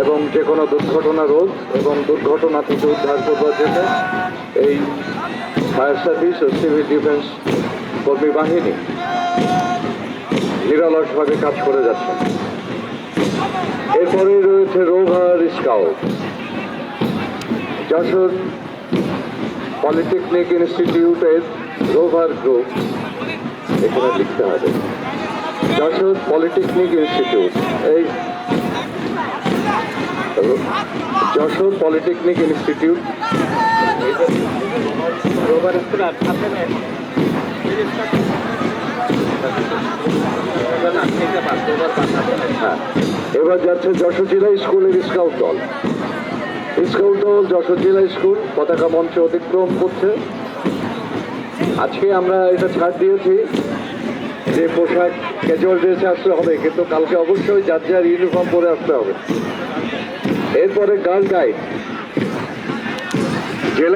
এবং যে কোনো দুর্ঘটনা রোধ এবং দুর্ঘটনা থেকে উদ্ধার করবার জন্য এই ফায়ার সার্ভিস ও সিভিল ডিফেন্স কর্মী বাহিনী নিরলসভাবে কাজ করে যাচ্ছে। এরপরেই রয়েছে রোভার স্কাউট। যশোর পলিটেকনিক ইনস্টিটিউটের রোভার গ্রুপ, এখানে লিখতে হবে যশোর পলিটেকনিক ইনস্টিটিউট। এই Jessore polytechnic institute rover school. হ্যাঁ, এবার যাচ্ছে যশোর জেলা স্কুলের স্কাউট দল। স্কাউট দল যশোর জেলা স্কুল পতাকা মঞ্চে অতিক্রম করছে। আজকে আমরা এটা ছাড় দিয়েছি যে পোশাক ক্যাজুয়াল ড্রেসে আসতে হবে, কিন্তু কালকে অবশ্যই যার যার ইউনিফর্ম পরে আসতে হবে। এরপরে গার্ল গাইড